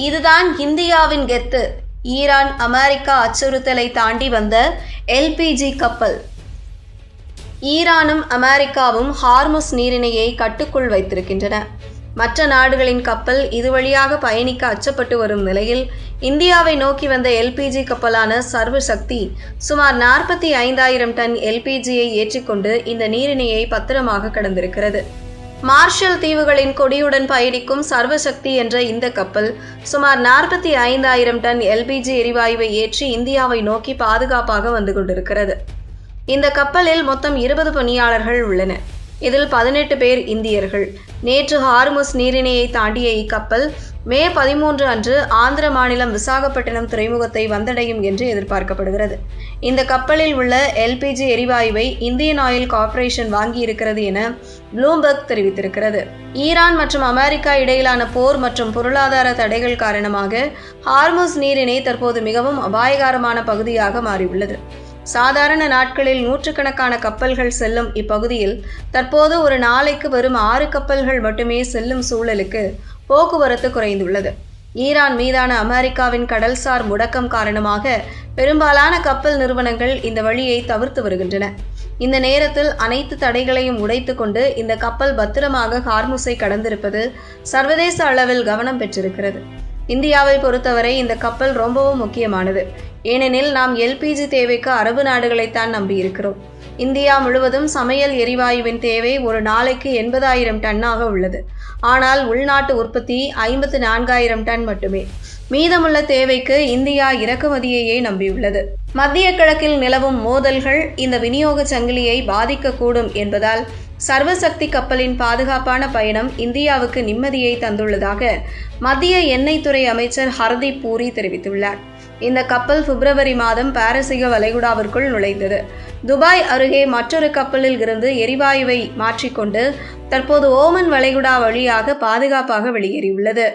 இதுதான் இந்தியாவின் கெத்து. ஈரான் அமெரிக்கா அச்சுறுத்தலை தாண்டி வந்த எல்பிஜி கப்பல். ஈரானும் அமெரிக்காவும் ஹார்முஸ் நீரிணையை கட்டுக்குள் வைத்திருக்கின்றன. மற்ற நாடுகளின் கப்பல் இது வழியாக பயணிக்க அச்சப்பட்டு வரும் நிலையில் இந்தியாவை நோக்கி வந்த எல்பிஜி கப்பலான சர்வசக்தி சுமார் 45,000 டன் எல்பிஜியை ஏற்றிக்கொண்டு இந்த நீரிணையை பத்திரமாக கடந்திருக்கிறது. மார்ஷல் தீவுகளின் கொடியுடன் பயணிக்கும் சர்வசக்தி என்ற இந்த கப்பல் சுமார் 45,000 டன் எல்பிஜி எரிவாயுவை ஏற்றி இந்தியாவை நோக்கி பாதுகாப்பாக வந்து கொண்டிருக்கிறது. இந்த கப்பலில் மொத்தம் 20 பணியாளர்கள் உள்ளனர். இதில் 18 பேர் இந்தியர்கள். நேற்று ஹார்முஸ் நீரிணையை தாண்டிய இக்கப்பல் மே 13 அன்று ஆந்திர மாநிலம் விசாகப்பட்டினம் துறைமுகத்தை வந்தடையும் என்று எதிர்பார்க்கப்படுகிறது. இந்த கப்பலில் உள்ள எல்பிஜி எரிவாயுவை இந்தியன் ஆயில் கார்ப்பரேஷன் வாங்கியிருக்கிறது என ப்ளூம்பர்க் தெரிவித்திருக்கிறது. ஈரான் மற்றும் அமெரிக்கா இடையிலான போர் மற்றும் பொருளாதார தடைகள் காரணமாக ஹார்முஸ் நீரிணை தற்போது மிகவும் அபாயகரமான பகுதியாக மாறியுள்ளது. சாதாரண நாட்களில் நூற்றுக்கணக்கான கப்பல்கள் செல்லும் இப்பகுதியில் தற்போது ஒரு நாளைக்கு வெறும் 6 கப்பல்கள் மட்டுமே செல்லும் சூழலுக்கு போக்குவரத்து குறைந்துள்ளது. ஈரான் மீதான அமெரிக்காவின் கடல்சார் முடக்கம் காரணமாக பெரும்பாலான கப்பல் நிறுவனங்கள் இந்த வழியை தவிர்த்து வருகின்றன. இந்த நேரத்தில் அனைத்து தடைகளையும் உடைத்து கொண்டு இந்த கப்பல் பத்திரமாக ஹார்முஸை கடந்திருப்பது சர்வதேச அளவில் கவனம் பெற்றிருக்கிறது. இந்தியாவை பொறுத்தவரை இந்த கப்பல் ரொம்பவும் முக்கியமானது. ஏனெனில் நாம் எல்பிஜி தேவைக்கு அரபு நாடுகளைத்தான் நம்பியிருக்கிறோம். இந்தியா முழுவதும் சமையல் எரிவாயுவின் தேவை ஒரு நாளைக்கு 80,000 டன்னாக உள்ளது. ஆனால் உள்நாட்டு உற்பத்தி 54,000 டன் மட்டுமே. மீதமுள்ள தேவைக்கு இந்தியா இறக்குமதியையே நம்பியுள்ளது. மத்திய கிழக்கில் நிலவும் மோதல்கள் இந்த விநியோக சங்கிலியை பாதிக்கக்கூடும் என்பதால் சர்வசக்தி கப்பலின் பாதுகாப்பான பயணம் இந்தியாவுக்கு நிம்மதியை தந்துள்ளதாக மத்திய எண்ணெய் துறை அமைச்சர் ஹர்தீப் பூரி தெரிவித்துள்ளார். இந்த கப்பல் பிப்ரவரி மாதம் பாரசீக வளைகுடாவிற்குள் நுழைந்தது. துபாய் அருகே மற்றொரு கப்பலில் இருந்து எரிவாயுவை மாற்றிக்கொண்டு தற்போது ஓமன் வளைகுடா வழியாக பாதுகாப்பாக வெளியேறியுள்ளது.